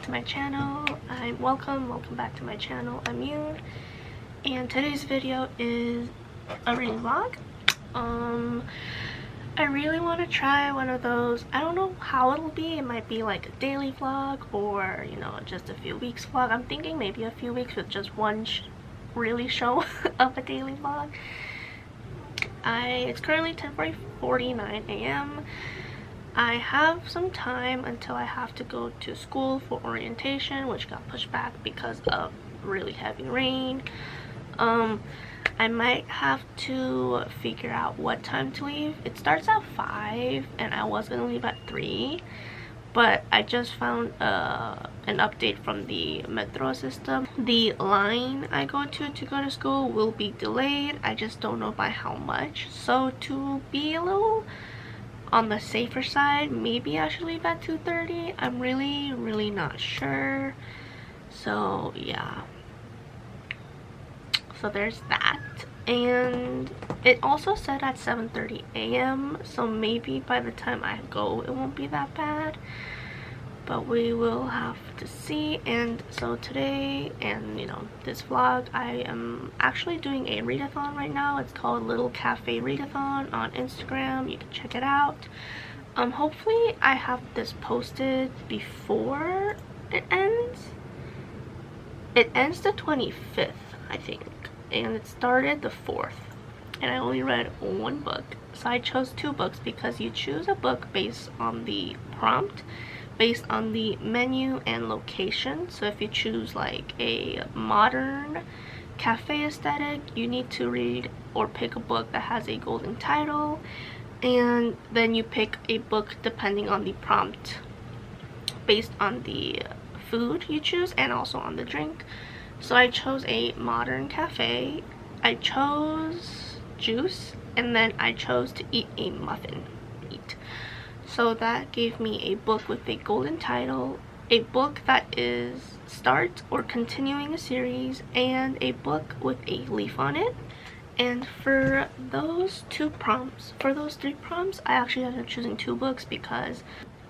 back to my channel. Welcome back to my channel. I'm Yoon, and today's video is a reading vlog. I really want to try one of those. I don't know how it'll be. It might be like a daily vlog, or you know, just a few weeks vlog. I'm thinking maybe a few weeks with just one really show of a daily vlog. It's currently 10:49 a.m. I have some time until I have to go to school for orientation, which got pushed back because of really heavy rain. I might have to figure out what time to leave. It starts at 5 and I was gonna leave at 3, but I just found an update from the metro system. The line I go to go to school will be delayed. I just don't know by how much. So to be a little on the safer side, maybe I should leave at 2:30. I'm really not sure. So yeah, so there's that. And it also said at 7:30 a.m. so maybe by the time I go it won't be that bad, but we will have to see. And so today, and you know, this vlog, I am actually doing a readathon right now. It's called Little Cafe Readathon on Instagram. You can check it out. Hopefully I have this posted before it ends. It ends the 25th, I think, and it started the 4th, and I only read one book. So I chose 2 books because you choose a book based on the prompt, based on the menu and location. So if you choose like a modern cafe aesthetic, you need to read or pick a book that has a golden title, and then you pick a book depending on the prompt based on the food you choose and also on the drink. So I chose a modern cafe, I chose juice, and then I chose to eat a muffin. So that gave me a book with a golden title, a book that is start or continuing a series, and a book with a leaf on it. And for those 3 prompts, I actually ended up choosing 2 books because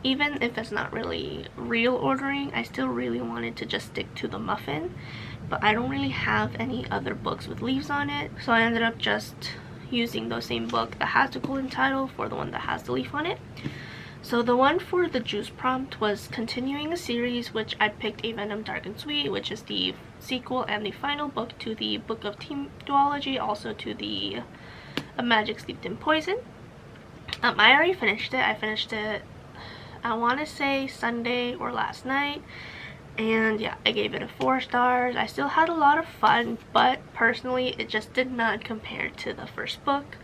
even if it's not really real ordering, I still really wanted to just stick to the muffin. But I don't really have any other books with leaves on it, so I ended up just using the same book that has the golden title for the one that has the leaf on it. So the one for the juice prompt was continuing a series, which I picked A Venom Dark and Sweet, which is the sequel and the final book to the Book of Team Duology, also to the A Magic Steeped in Poison. I already finished it. I finished it, I want to say Sunday or last night, and yeah, I gave it a 4 stars. I still had a lot of fun, but personally it just did not compare to the first book,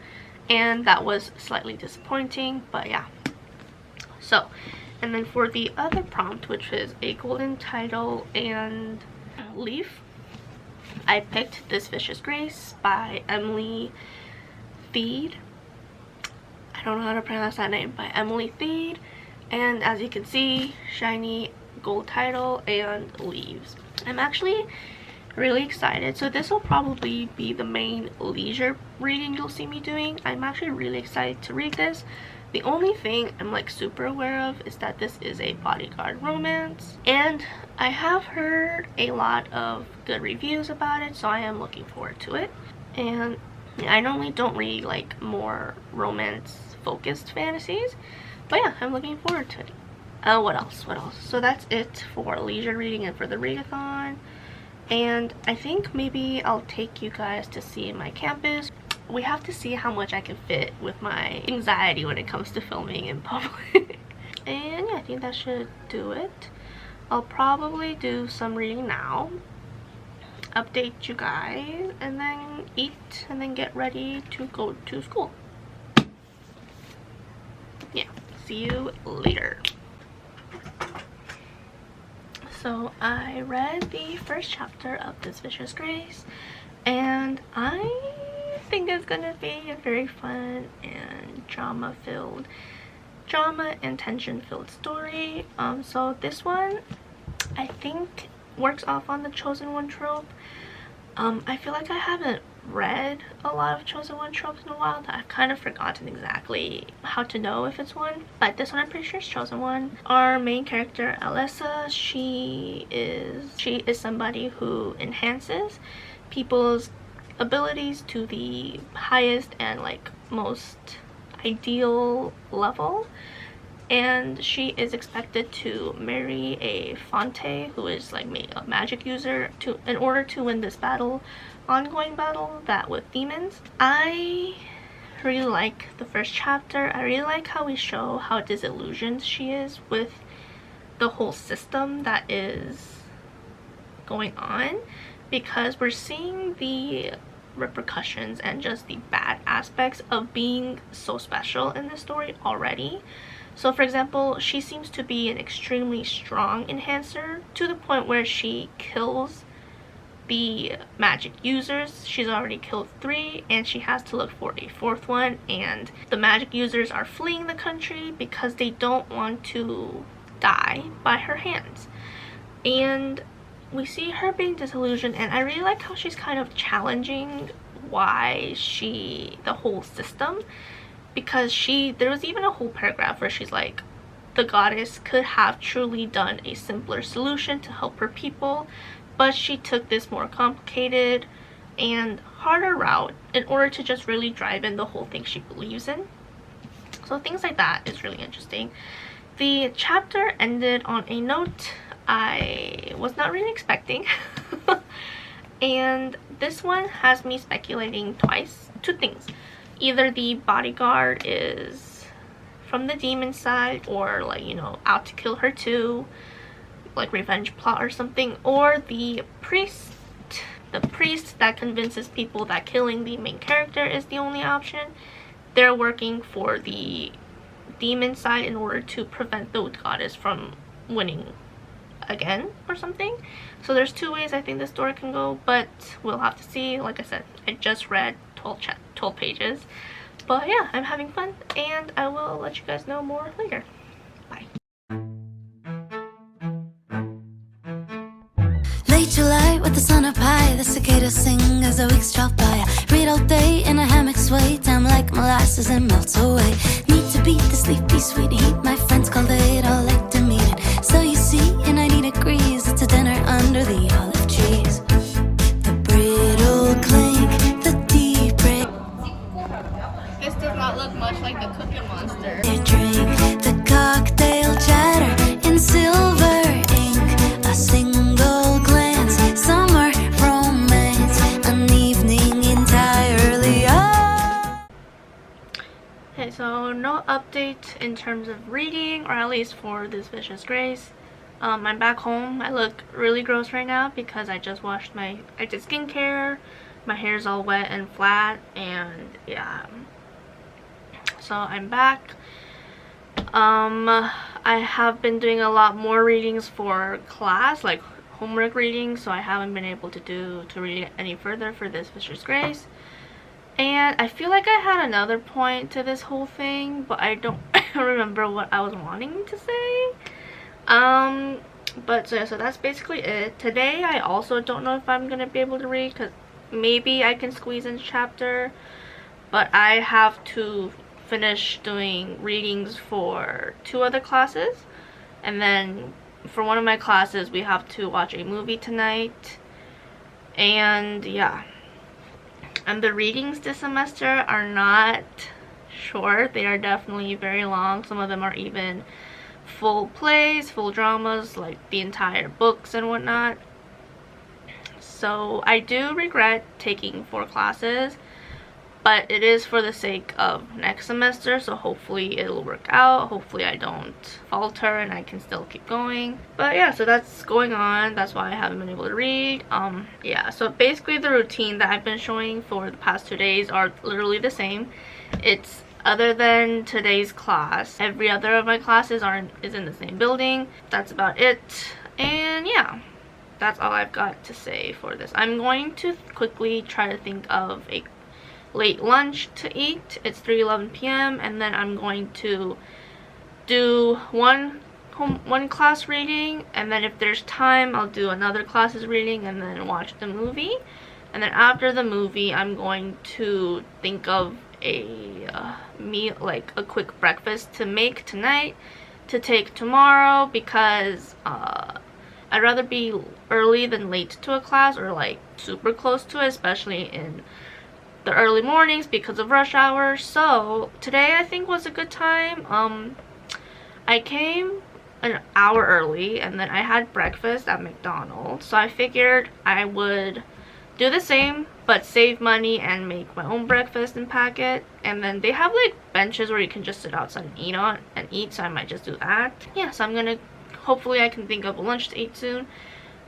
and that was slightly disappointing. But yeah, so, and then for the other prompt, which is a golden title and leaf, I picked This Vicious Grace by Emily Thiede. I don't know how to pronounce that name, by Emily Thiede. And as you can see, shiny gold title and leaves. I'm actually really excited. So this will probably be the main leisure reading you'll see me doing. I'm actually really excited to read this. The only thing I'm like super aware of is that this is a bodyguard romance, and I have heard a lot of good reviews about it, so I am looking forward to it. And I normally don't read like more romance focused fantasies, but yeah, I'm looking forward to it. What else? So that's it for leisure reading and for the readathon. And I think maybe I'll take you guys to see my campus. We have to see how much I can fit with my anxiety when it comes to filming in public. And yeah, I think that should do it. I'll probably do some reading now, update you guys, and then eat, and then get ready to go to school. Yeah, see you later. So I read the first chapter of This Vicious Grace, and I think it's gonna be a very fun and drama and tension filled story. So this one I think works off on the chosen one trope. I feel like I haven't read a lot of Chosen One tropes in a while that I've kind of forgotten exactly how to know if it's one. But this one I'm pretty sure is Chosen One. Our main character, Alyssa, she is somebody who enhances people's abilities to the highest and like most ideal level, and she is expected to marry a Fonte who is like a magic user in order to win this ongoing battle that with demons. I really like the first chapter. I really like how we show how disillusioned she is with the whole system that is going on, because we're seeing the repercussions and just the bad aspects of being so special in this story already. So for example, she seems to be an extremely strong enhancer to the point where she kills the magic users. She's already killed 3 and she has to look for a 4th one, and the magic users are fleeing the country because they don't want to die by her hands. And we see her being disillusioned, and I really like how she's kind of challenging the whole system, because there was even a whole paragraph where she's like, the goddess could have truly done a simpler solution to help her people, but she took this more complicated and harder route in order to just really drive in the whole thing she believes in. So things like that is really interesting. The chapter ended on a note I was not really expecting. And this one has me speculating twice. 2 things. Either the bodyguard is from the demon side, or like, you know, out to kill her too, like revenge plot or something, or the priest that convinces people that killing the main character is the only option. They're working for the demon side in order to prevent the goddess from winning again or something. So there's 2 ways I think the story can go, but we'll have to see. Like I said, I just read 12 pages, but yeah, I'm having fun, and I will let you guys know more later. Bye. Late July with the sun up high, the cicadas sing as the weeks drop by. I read all day in a hammock sway, time like molasses and melts away. Need to beat the sleepy sweet heat, my friends call it all like to meet it. So you see, and I need agrees, it's a dinner under the olive trees. The brittle clink, the deep break. This does not look much like the Cookie Monster. Drink the cocktail chatter in silver ink, a single glance, summer romance, an evening entirely. Okay, so no update in terms of reading, or at least for this Vicious Grace. I'm back home. I look really gross right now because I just washed I did skincare. My hair's all wet and flat, and yeah. So I'm back. I have been doing a lot more readings for class, like homework readings, so I haven't been able to read any further for this Vicious Grace. And I feel like I had another point to this whole thing, but I don't remember what I was wanting to say. But so that's basically it. Today I also don't know if I'm gonna be able to read, because maybe I can squeeze in a chapter, but I have to finish doing readings for 2 other classes, and then for one of my classes we have to watch a movie tonight. And yeah, and the readings this semester are not short. They are definitely very long. Some of them are even full plays, full dramas, like the entire books and whatnot. So I do regret taking 4 classes, but it is for the sake of next semester, so hopefully it'll work out. Hopefully I don't falter and I can still keep going. But yeah, so that's going on. That's why I haven't been able to read. Yeah, so basically the routine that I've been showing for the past 2 days are literally the same. It's other than today's class, every other of my classes is in the same building. That's about it. And yeah, that's all I've got to say for this. I'm going to quickly try to think of a late lunch to eat. It's 3:11 p.m. and then I'm going to do one class reading, and then if there's time I'll do another class's reading and then watch the movie, And then after the movie, I'm going to think of a meal, like a quick breakfast to make tonight to take tomorrow, because I'd rather be early than late to a class, or like super close to it, especially in the early mornings because of rush hour. So today I think was a good time. I came an hour early and then I had breakfast at McDonald's, so I figured I would do the same but save money and make my own breakfast and pack it. And then they have like benches where you can just sit outside and eat, so I might just do that. Yeah, so I'm gonna, hopefully I can think of a lunch to eat soon.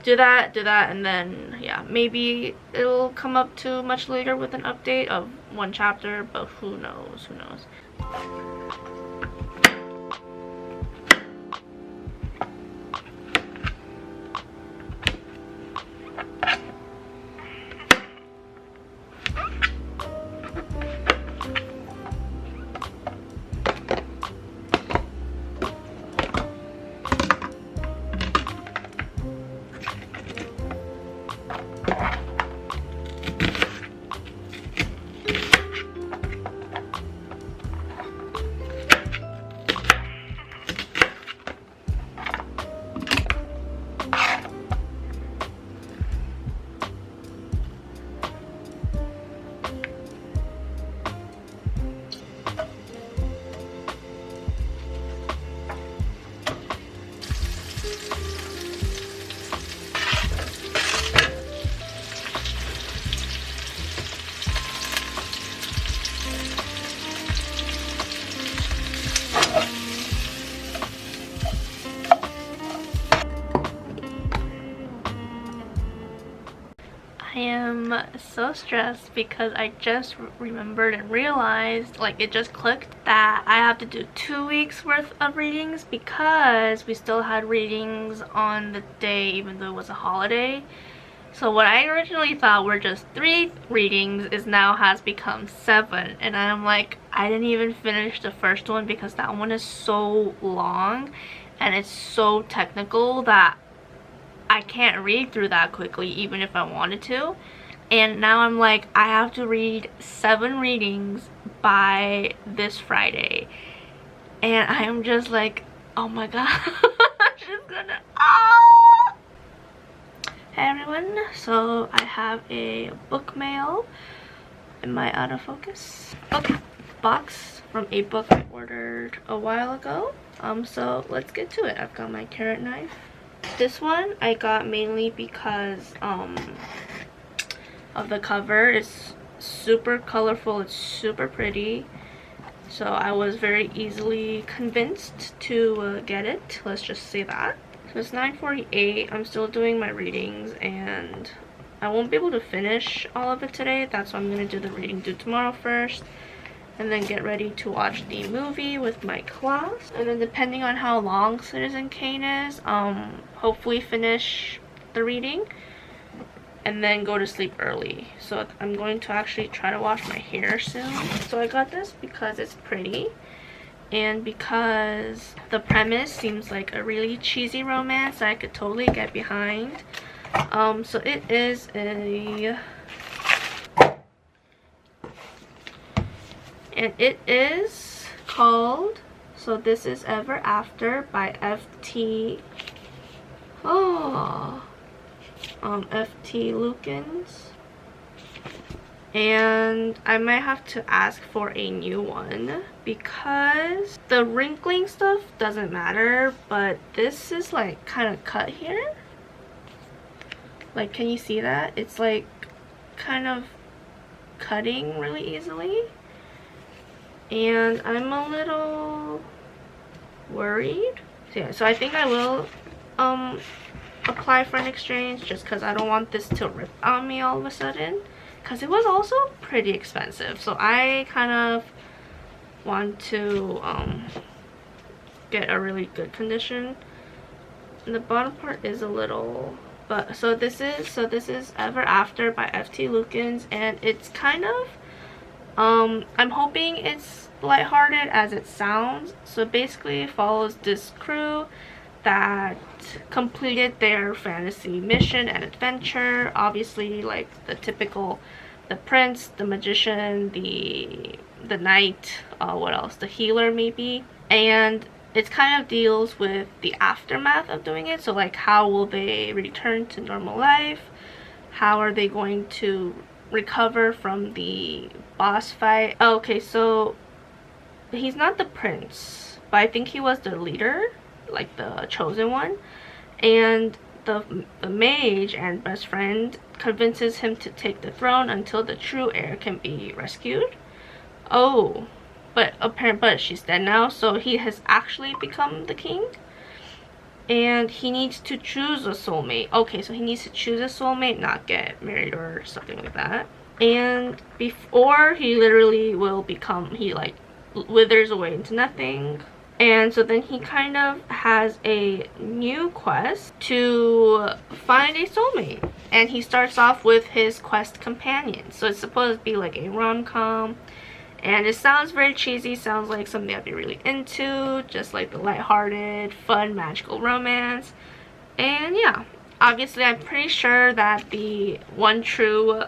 Do that, and then yeah, maybe it'll come up to much later with an update of one chapter, but who knows. I am so stressed because I just remembered and realized, like it just clicked, that I have to do 2 weeks worth of readings because we still had readings on the day even though it was a holiday. So what I originally thought were just 3 readings is now has become 7, and I'm like, I didn't even finish the first one because that one is so long and it's so technical that I can't read through that quickly even if I wanted to. And now I'm like, I have to read 7 readings by this Friday, and I am just like, oh my god. I'm just gonna Hey everyone, so I have a book mail. Am I out of focus? Okay, box from a book I ordered a while ago. So let's get to it. I've got my carrot knife. This one I got mainly because of the cover. It's super colorful, it's super pretty, so I was very easily convinced to get it. Let's just say that. So it's 9:48. I'm still doing my readings and I won't be able to finish all of it today. That's why I'm gonna do the reading tomorrow first, and then get ready to watch the movie with my class. And then depending on how long Citizen Kane is, hopefully finish the reading and then go to sleep early. So I'm going to actually try to wash my hair soon. So I got this because it's pretty and because the premise seems like a really cheesy romance that I could totally get behind. So it is a... and it is called, so This Is Ever After by F.T. F.T. Lukens. And I might have to ask for a new one because the wrinkling stuff doesn't matter, but this is like kind of cut here. Like, can you see that? It's like kind of cutting really easily. And I'm a little worried. So yeah, so I think I will apply for an exchange just because I don't want this to rip on me all of a sudden, because it was also pretty expensive. So I kind of want to get a really good condition. And the bottom part is a little, but so this is Ever After by F.T. Lukens, and it's kind of I'm hoping it's lighthearted as it sounds. So basically it follows this crew that completed their fantasy mission and adventure. Obviously, like the typical, the prince, the magician, the knight, what else, the healer maybe. And it kind of deals with the aftermath of doing it. So like, how will they return to normal life? How are they going to recover from the boss fight? Oh, okay, so he's not the prince, but I think he was the leader, like the chosen one. And the mage and best friend convinces him to take the throne until the true heir can be rescued. Oh, but she's dead now, so he has actually become the king. And he needs to choose a soulmate. Okay, so he needs to choose a soulmate, not get married or something like that. And before he literally will become, he like withers away into nothing. And so then he kind of has a new quest to find a soulmate. And he starts off with his quest companion. So it's supposed to be like a rom-com. And it sounds very cheesy, sounds like something I'd be really into, just like the lighthearted, fun, magical romance. And yeah, obviously I'm pretty sure that the one true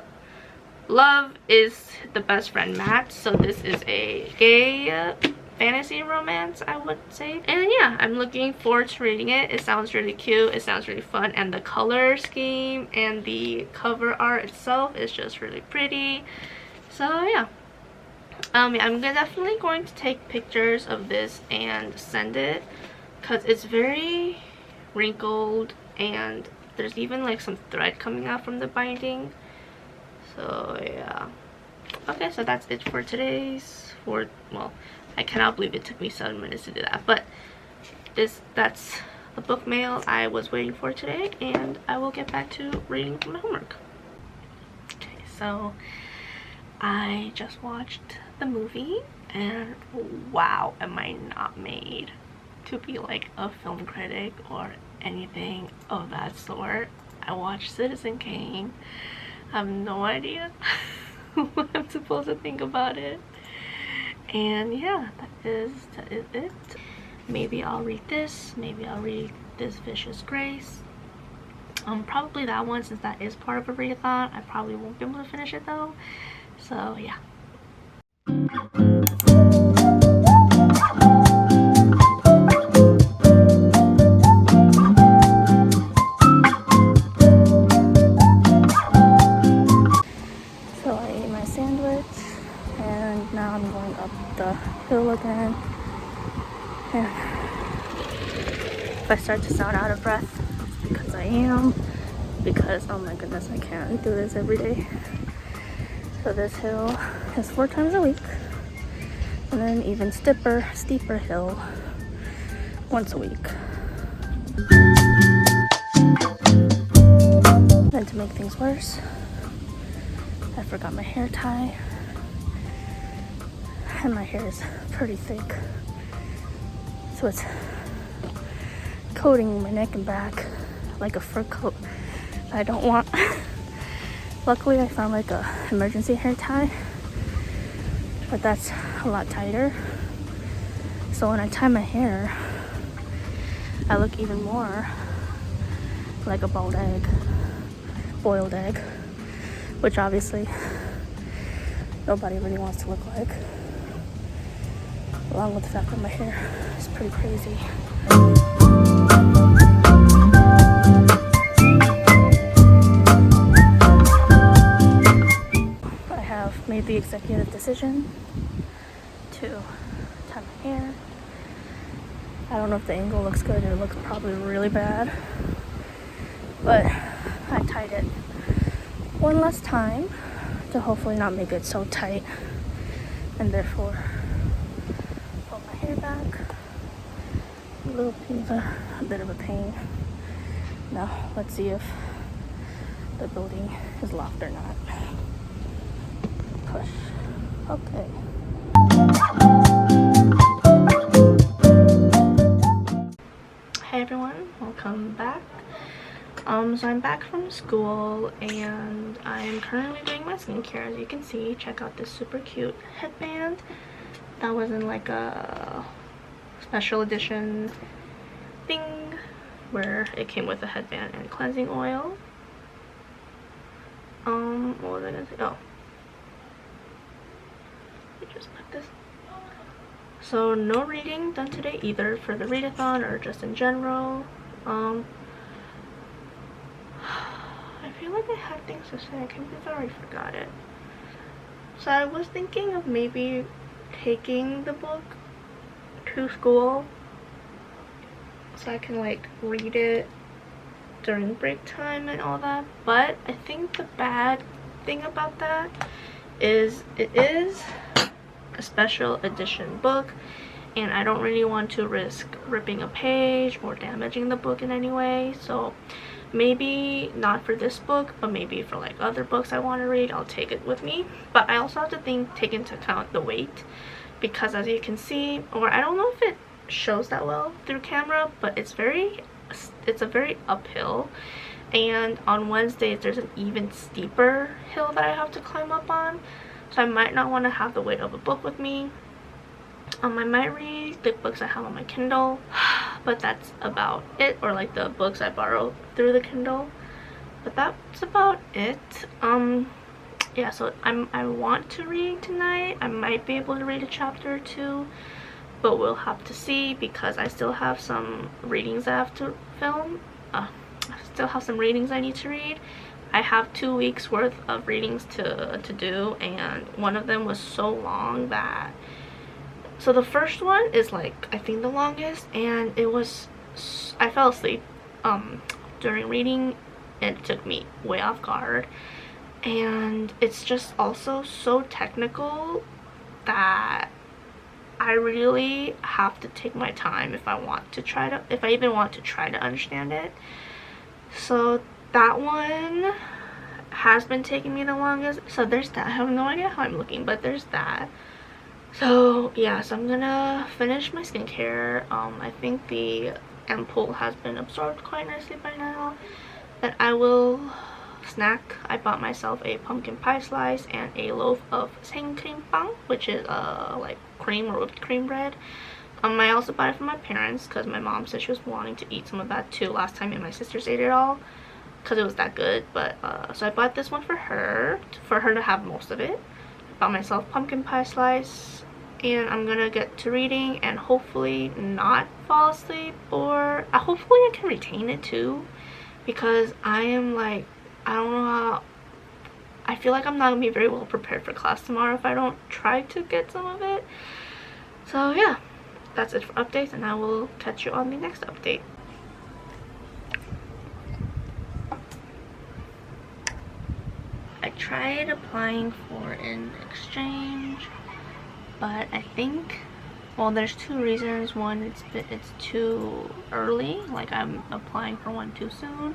love is the best friend Matt, so this is a gay fantasy romance, I would say. And yeah, I'm looking forward to reading it. It sounds really cute, it sounds really fun, and the color scheme and the cover art itself is just really pretty. So yeah. I'm definitely going to take pictures of this and send it, because it's very wrinkled and there's even like some thread coming out from the binding. So yeah. Okay, so that's it for today's, well, I cannot believe it took me 7 minutes to do that, but that's the book mail I was waiting for today, and I will get back to reading my homework. Okay, so I just watched the movie, and wow, am I not made to be like a film critic or anything of that sort. I watched Citizen Kane. I have no idea what I'm supposed to think about it. And yeah, that is it. Maybe I'll read this. Maybe I'll read this Vicious Grace. Probably that one, since that is part of a readathon. I probably won't be able to finish it though. So yeah. So I ate my sandwich, and now I'm going up the hill again. And if I start to sound out of breath, it's because I am. Because oh my goodness, I can't do this every day. So this hill is 4 times a week, and then even steeper hill once a week. Then to make things worse, I forgot my hair tie, and my hair is pretty thick, so it's coating my neck and back like a fur coat I don't want. Luckily I found like a emergency hair tie, but that's a lot tighter, so when I tie my hair I look even more like a boiled egg, which obviously nobody really wants to look like, along with the fact that my hair is pretty crazy. Made the executive decision to tie my hair. I don't know if the angle looks good. It looks probably really bad, but I tied it one last time to hopefully not make it so tight, and therefore pull my hair back. A little bit of a bit of a pain. Now let's see if the building is locked or not. Push. Okay. Hey everyone, welcome back. So I'm back from school, and I'm currently doing my skincare. As you can see, check out this super cute headband that was in like a special edition thing where it came with a headband and cleansing oil. What was I gonna say? Oh, let me just put this. So no reading done today either for the readathon or just in general. I feel like I had things to say. I can't believe I already forgot it. So I was thinking of maybe taking the book to school so I can like read it during break time and all that, but I think the bad thing about that is it is a special edition book and I don't really want to risk ripping a page or damaging the book in any way. So maybe not for this book, but maybe for like other books I want to read, I'll take it with me. But I also have to take into account the weight, because as you can see, or I don't know if it shows that well through camera, but it's a very uphill, and on Wednesdays there's an even steeper hill that I have to climb up on, so I might not want to have the weight of a book with me. I might read the books I have on my Kindle, but that's about it, or like the books I borrow through the Kindle, but that's about it. Yeah, so I want to read tonight. I might be able to read a chapter or two, but we'll have to see, because I still have some readings I have to film. I still have some readings I need to read. I have 2 weeks worth of readings to do, and one of them was so long that, so the first one is like I think the longest, and I fell asleep during reading, and it took me way off guard, and it's just also so technical that I really have to take my time if I even want to try to understand it. So that one has been taking me the longest. So there's that. I have no idea how I'm looking, but there's that. So yeah, so I'm gonna finish my skincare. I think the ampoule has been absorbed quite nicely by now. Then I will snack. I bought myself a pumpkin pie slice and a loaf of 생크림빵, which is like cream or whipped cream bread. I also bought it for my parents because my mom said she was wanting to eat some of that too last time, and my sisters ate it all because it was that good. But so I bought this one for her to have most of it. I bought myself pumpkin pie slice, and I'm gonna get to reading and hopefully not fall asleep, or hopefully I can retain it too, because I am like, I don't know how, I feel like I'm not gonna be very well prepared for class tomorrow if I don't try to get some of it. So yeah, that's it for updates, and I will catch you on the next update. I tried applying for an exchange, but I think, well, there's 2 reasons. One, it's too early, like I'm applying for one too soon,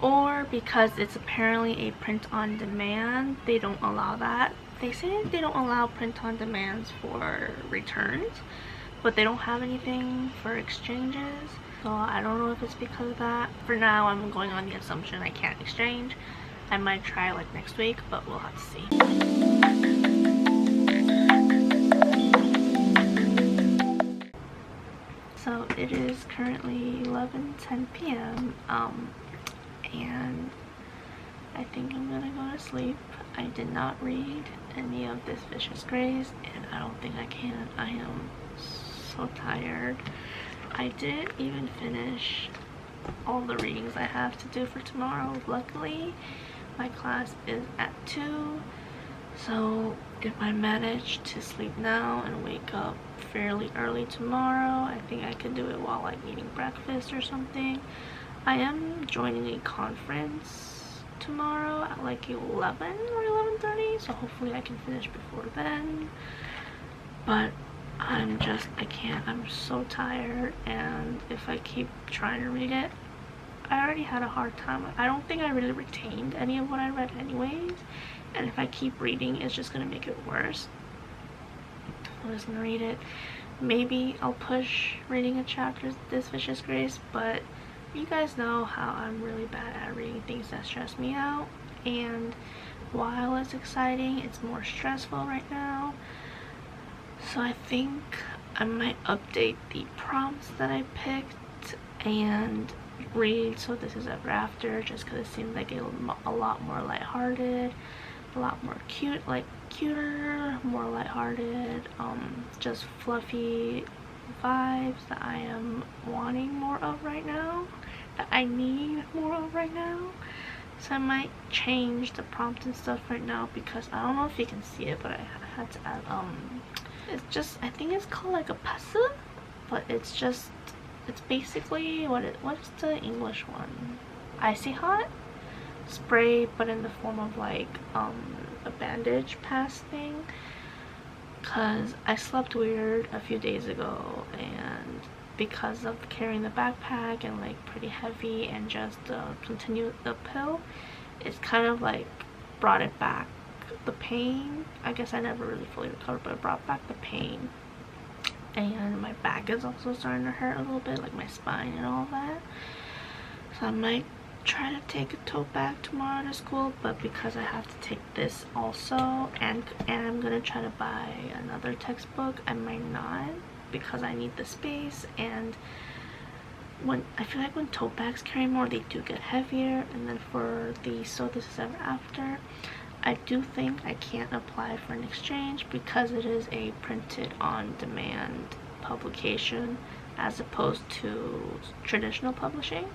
or because it's apparently a print on demand. They don't allow that. They say they don't allow print on demands for returns, but they don't have anything for exchanges. So I don't know if it's because of that. For now, I'm going on the assumption I can't exchange. I might try like next week, but we'll have to see. So it is currently 11:10 p.m. And I think I'm gonna go to sleep. I did not read any of this Vicious Grace, and I don't think I can. I am so tired. I didn't even finish all the readings I have to do for tomorrow. Luckily, my class is at 2, so if I manage to sleep now and wake up fairly early tomorrow, I think I could do it while like eating breakfast or something. I am joining a conference tomorrow at like 11 or 11:30, so hopefully I can finish before then. But I can't. I'm so tired, and if I keep trying to read it, I already had a hard time. I don't think I really retained any of what I read anyways, and if I keep reading, it's just gonna make it worse. I'm just gonna read it. Maybe I'll push reading a chapter this Vicious Grace, but you guys know how I'm really bad at reading things that stress me out, and while it's exciting, it's more stressful right now. So I think I might update the prompts that I picked and read So This Is Ever After, just because it seemed like a lot more lighthearted, a lot more cuter, more lighthearted, just fluffy vibes that I am wanting more of right now, that I need more of right now. So I might change the prompt and stuff right now, because I don't know if you can see it, but I had to add it's just, I think it's called like a passive, but it's basically what is the English one? Icy hot spray, but in the form of like a bandage pass thing, because I slept weird a few days ago, and because of carrying the backpack and like pretty heavy and just continue the pill, it's kind of like brought it back, the pain. I guess I never really fully recovered, but it brought back the pain, and my back is also starting to hurt a little bit, like my spine and all that. So I might try to take a tote bag tomorrow to school, but because I have to take this also, and I'm gonna try to buy another textbook, I might not, because I need the space. And when I feel like when tote bags carry more, they do get heavier. And then for the So This Is Ever After, I do think I can't apply for an exchange, because it is a printed on demand publication as opposed to traditional publishing.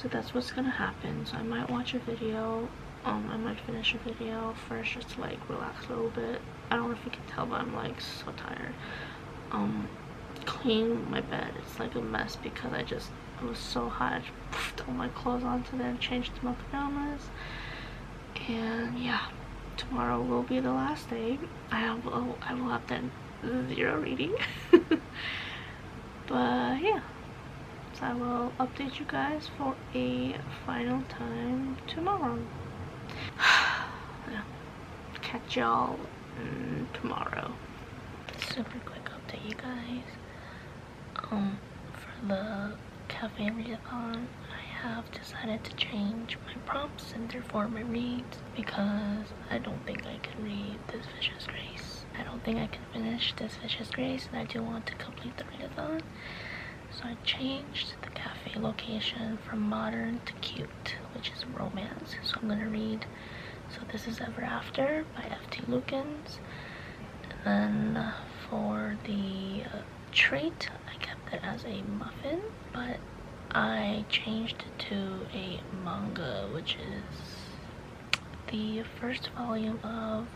So that's what's gonna happen. So I might watch a video, I might finish a video first, just to like relax a little bit. I don't know if you can tell, but I'm like so tired. Clean my bed, it's like a mess, because it was so hot. I just put all my clothes onto there and changed to my pajamas. And yeah, tomorrow will be the last day. I will have done 0 reading. But yeah, so I will update you guys for a final time tomorrow. Yeah. Catch y'all tomorrow. Super quick update, you guys. For the cafe readathon, I have decided to change my prompts and therefore my reads, because I don't think I can read This Vicious Grace. I don't think I can finish This Vicious Grace, and I do want to complete the readathon. So I changed the cafe location from modern to cute, which is romance. So I'm gonna read So This Is Ever After by F.T. Lukens. And then for the treat, I kept it as a muffin, but I changed it to a manga, which is the first volume of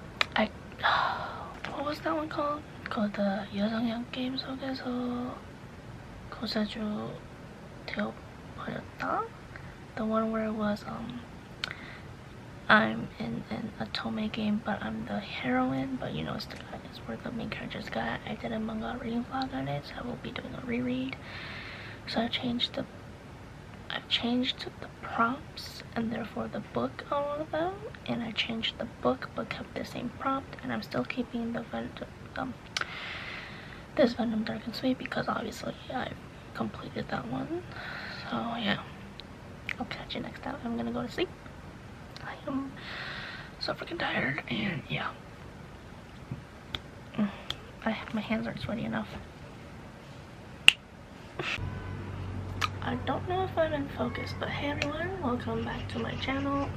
what was that one called? Called the 여성향 게임 속에서 고사주 되어버렸다? The one where it was I'm in an otome game, but I'm the heroine, but you know, it's where the main character's guy. I did a manga reading vlog on it, so I will be doing a reread. So I've changed the prompts and therefore the book on all of them, and I changed the book but kept the same prompt, and I'm still keeping the this Venom Dark and Sweet, because obviously I've completed that one. So yeah, I'll catch you next time. I'm gonna go to sleep. I am so freaking tired, and yeah, my hands aren't sweaty enough. I don't know if I'm in focus, but hey everyone, welcome back to my channel.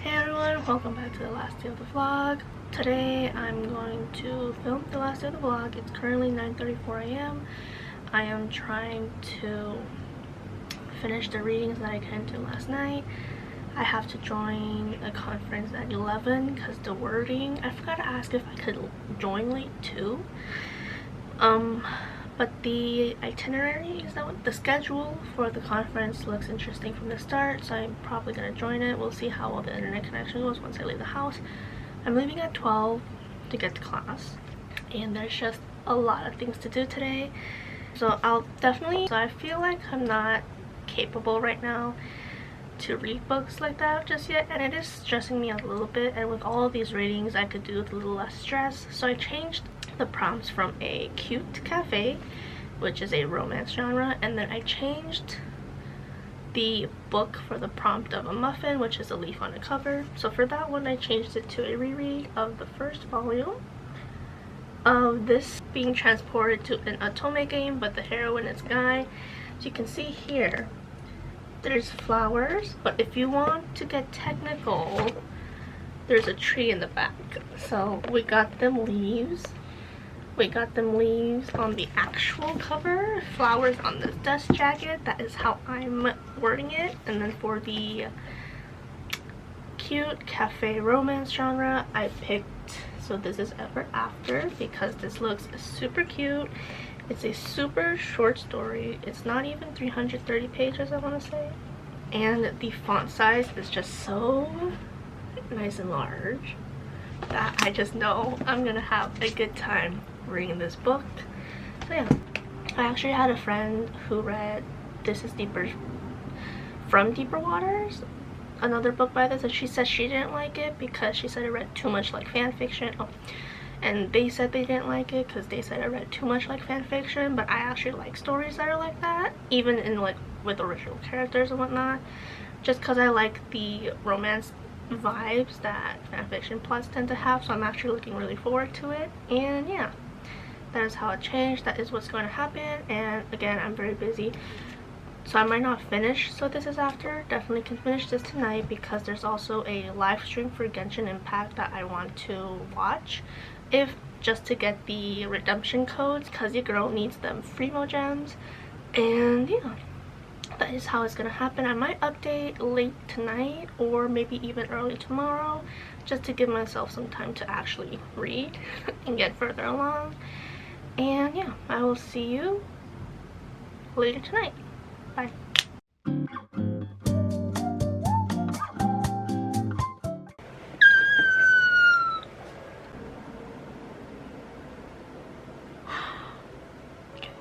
Hey everyone, welcome back to the last day of the vlog. Today I'm going to film the last day of the vlog. It's currently 9:34 a.m. I am trying to finish the readings that I couldn't do last night. I have to join a conference at 11 because the wording, I forgot to ask if I could join late too. But the itinerary, is that what the schedule for the conference looks interesting from the start, so I'm probably gonna join it. We'll see how well the internet connection goes once I leave the house. I'm leaving at 12 to get to class, and there's just a lot of things to do today, so I feel like I'm not capable right now to read books like that just yet, and it is stressing me out a little bit, and with all of these readings I could do with a little less stress. So I changed the prompts from a cute cafe, which is a romance genre, and then I changed the book for the prompt of a muffin, which is a leaf on a cover. So for that one I changed it to a reread of the first volume of this being transported to an otome game, but the heroine is Guy. So you can see here, there's flowers, but if you want to get technical, there's a tree in the back. So we got them leaves. We got them leaves on the actual cover, flowers on this dust jacket. That is how I'm wording it. And then for the cute cafe romance genre, I picked So This Is Ever After because this looks super cute. It's a super short story. It's not even 330 pages, I want to say. And the font size is just so nice and large that I just know I'm gonna have a good time reading this book. So yeah, I actually had a friend who read This Is Deeper from Deeper Waters, another book by this, and she said she didn't like it because she said it read too much like fan fiction. And they said they didn't like it because they said it read too much like fan fiction, but I actually like stories that are like that, even in like with original characters and whatnot, just because I like the romance vibes that fanfiction plots tend to have. So I'm actually looking really forward to it. And yeah, that is how it changed. That is what's going to happen. And again, I'm very busy, so I might not finish So This Is After. Definitely can finish this tonight because there's also a live stream for Genshin Impact that I want to watch, if just to get the redemption codes, because your girl needs them Freemo gems. And yeah, that is how it's gonna happen. I might update late tonight or maybe even early tomorrow, just to give myself some time to actually read and get further along. And yeah, I will see you later tonight. Bye.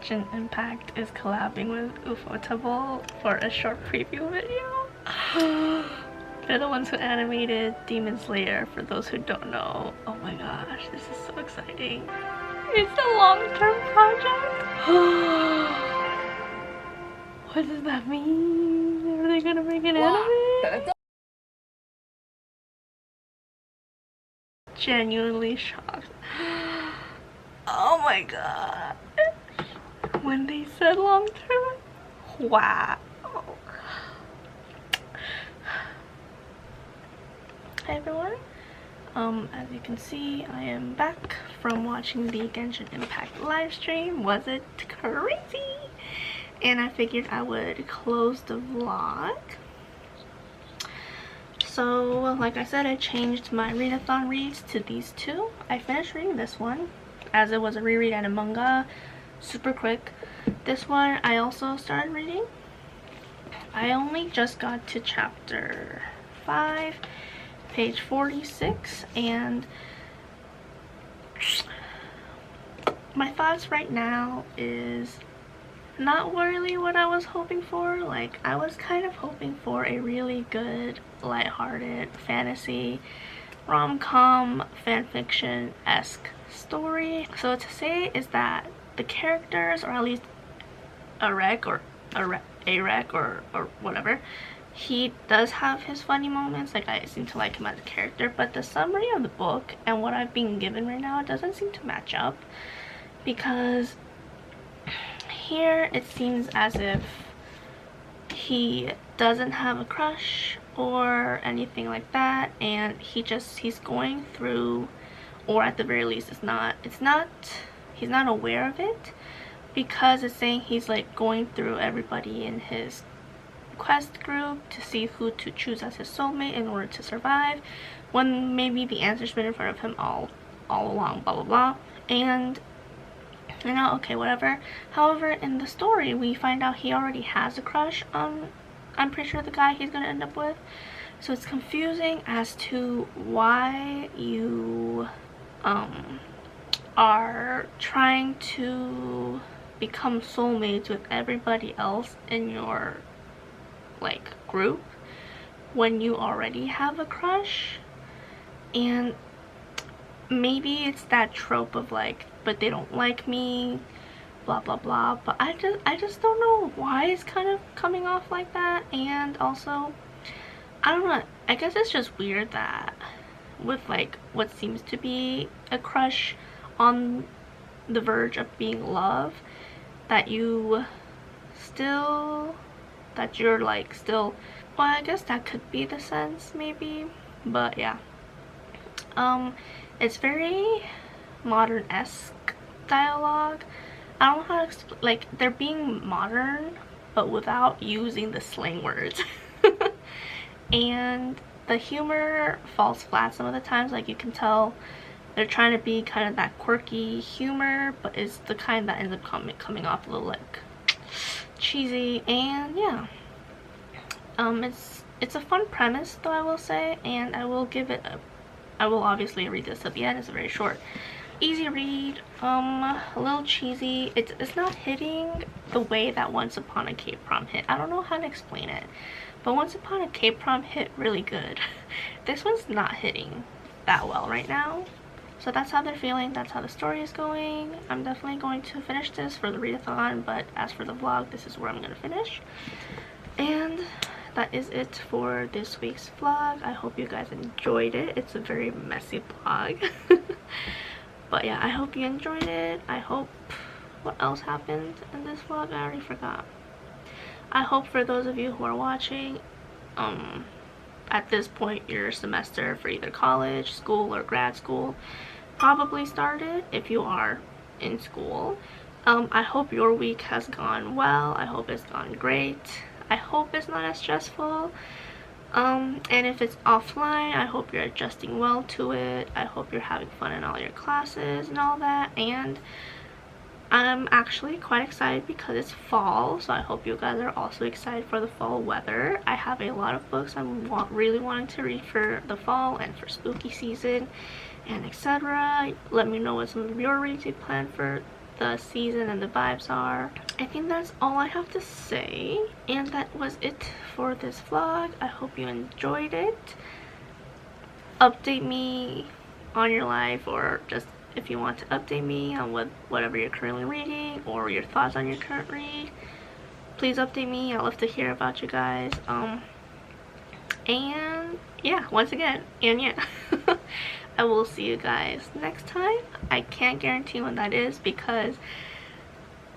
Genshin Impact is collabing with Ufotable for a short preview video. They're the ones who animated Demon Slayer, for those who don't know. Oh my gosh, this is so exciting. It's a long-term project. What does that mean? Are they gonna make an anime? Genuinely shocked. Oh my god. When they said long term, wow. Hi everyone. As you can see, I am back from watching the Genshin Impact live stream. Was it crazy? And I figured I would close the vlog. So, like I said, I changed my readathon reads to these two. I finished reading this one, as it was a reread and a manga, super quick. This one I also started reading. I only just got to chapter 5, page 46, and my thoughts right now is not really what I was hoping for. Like, I was kind of hoping for a really good, lighthearted fantasy rom-com fanfiction-esque story. So to say is that the characters, or at least Arek or whatever, he does have his funny moments. Like, I seem to like him as a character, but the summary of the book and what I've been given right now doesn't seem to match up, because here it seems as if he doesn't have a crush or anything like that, and he's going through, or at the very least he's not aware of it, because it's saying he's like going through everybody in his quest group to see who to choose as his soulmate in order to survive, when maybe the answer's been in front of him all along, blah blah blah. And you know, okay, whatever. However, in the story we find out he already has a crush on, I'm pretty sure, the guy he's gonna end up with. So it's confusing as to why you are trying to become soulmates with everybody else in your like group when you already have a crush. And maybe it's that trope of like, but they don't like me, blah blah blah, but I just don't know why it's kind of coming off like that. And also, I don't know, I guess it's just weird that with like what seems to be a crush on the verge of being loved, that you're like still, well, I guess that could be the sense maybe, but yeah. It's very modern-esque dialogue. I don't know how to explain, like, they're being modern but without using the slang words. And the humor falls flat some of the times. Like, you can tell they're trying to be kind of that quirky humor, but it's the kind that ends up coming off a little like cheesy. And yeah, it's a fun premise though, I will say, and I will obviously read this at the end. It's a very short, easy read, a little cheesy. It's not hitting the way that Once Upon a K-Prom hit. I don't know how to explain it, but Once Upon a K-Prom hit really good. This one's not hitting that well right now. So that's how they're feeling, that's how the story is going. I'm definitely going to finish this for the readathon, but as for the vlog, this is where I'm going to finish. And that is it for this week's vlog. I hope you guys enjoyed it. It's a very messy vlog. But yeah, I hope you enjoyed it. I hope, what else happened in this vlog? I already forgot. I hope for those of you who are watching, at this point your semester for either college, school, or grad school probably started if you are in school. I hope your week has gone well. I hope it's gone great. I hope it's not as stressful. And if it's offline, I hope you're adjusting well to it. I hope you're having fun in all your classes and all that. And I'm actually quite excited because it's fall, so I hope you guys are also excited for the fall weather. I have a lot of books I'm really wanting to read for the fall and for spooky season and etc. Let me know what some of your reads you plan for the season and the vibes are. I think that's all I have to say, and that was it for this vlog. I hope you enjoyed it. Update me on your life, or just if you want to update me on whatever you're currently reading or your thoughts on your current read, please update me. I love to hear about you guys. And yeah, once again, and yeah. I will see you guys next time. I can't guarantee when that is because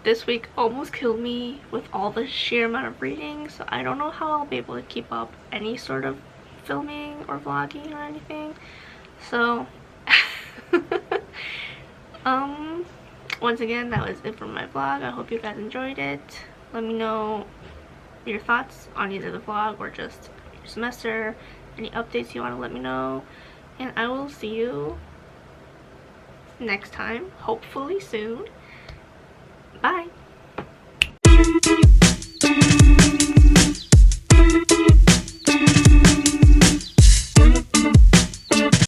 this week almost killed me with all the sheer amount of reading, so I don't know how I'll be able to keep up any sort of filming or vlogging or anything. So once again, that was it for my vlog. I hope you guys enjoyed it. Let me know your thoughts on either the vlog or just your semester, any updates you want to let me know. And I will see you next time, hopefully soon. Bye.